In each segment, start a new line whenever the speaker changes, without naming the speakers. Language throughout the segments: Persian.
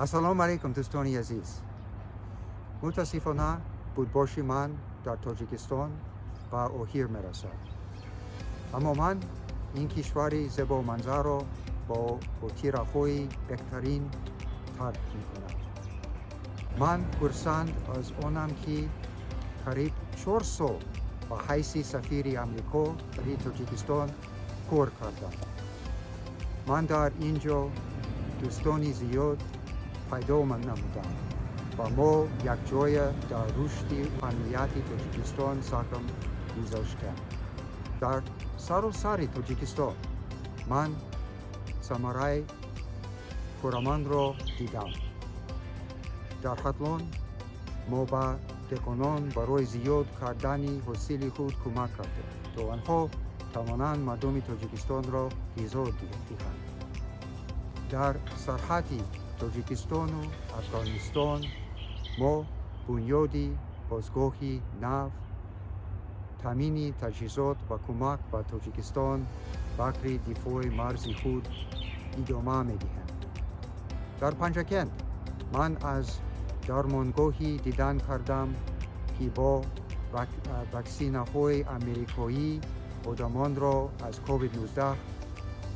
السلام علیکم دوستانی عزیز. متاسفانه بودباشی من در تاجیکستان به اخیر میرسد. اما من این کشور زیبا منظر را با خاطره‌های بهترین ترک میکنم. من خرسند از آنم که قریب 4 سال به حیث سفیر امریکا در تاجیکستان کار کردم. من در اینجا دوستانی زیاد پیدا نمودم و ما یک جای در رشد امنیتی تاجیکستان سهم گذاشتیم. در سراسر تاجیکستان من ثمره کارمند را دیدم. در حتلان ما به دهقانان برای زیاد کردن حاصل خود کمک کردیم تا آنها توانند مردم تاجیکستان را غذا دهند. در سرحد تاجیکستان و افغانستان ما بنیادی بازگاهی نفت، تامین تجهیزات و کمک به تاجیکستان برای دفاع مرز خود ادامه می‌دهیم. در پنجکند من از درمانگاهی دیدن کردم که با واکسین‌های امریکایی آدمان را از کووید 19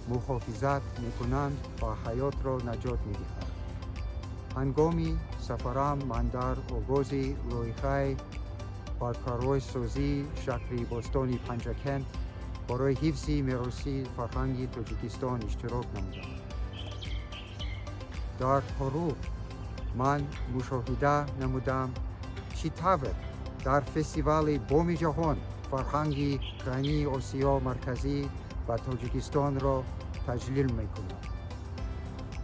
محافظت می‌کنند و حیات را نجات می‌دهند. هنگام سفرم من در آغاز لایحه برقرار سازی شهر بستان پنجکند برای حفظ میراث فرهنگی تاجیکستان اشتراک نمودم. در حروف من مشاهده نمودم چطور در فستیوال بام جهان فرهنگی غنی آسیا مرکزی و تاجیکستان را تجلیل می‌کند.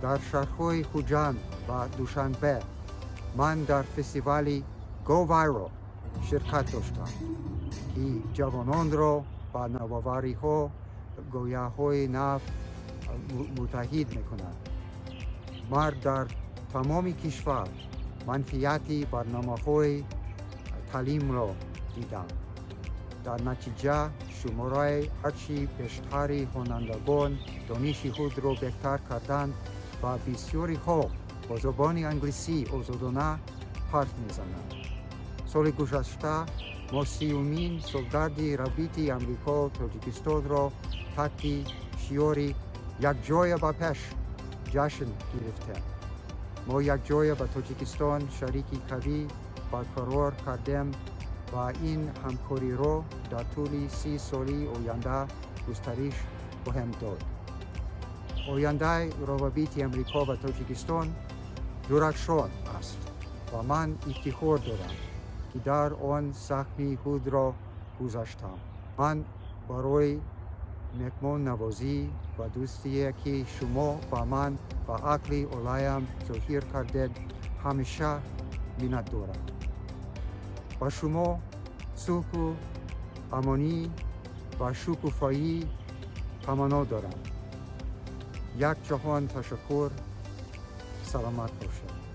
در شهرهای خوجند و دوشنبه من در فستیوال گو وایرال شرکت داشتم که جوانان را با نوآوری‌ها گویاهای نو متحد می‌کند. من در تمام کشور منفعت برنامه‌های تعلیم را دیدم. در نتیجه شماره هرچی بیشتر خوانندگان دانش خود را بهتر کردند و بسیاری ها با زبان انگلیسی آزادانه حرف می‌زنند. سال گذشته ما 30مین سالگرد رابطه امریکا تاجیکستان را تحت شعار یک جای به پیش جشن گرفتیم. ما یک جای به تاجیکستان شریک قوی برقرار کردیم و این همکاری را در طول 30 سالی آینده گسترش خواهیم داد. آینده روابط امریکا و تاجیکستان درخشان است و من افتخار دارم که در آن سهم خود را گذاشتم. من برای مهمان نوازی و دوستی که شما با من و عقل اولایم ظاهر کردید همیشه منت دارم. با شما سوک و امانی و شکوفایی تمنا دارم. یک جهان تشکر. سلامت باشید.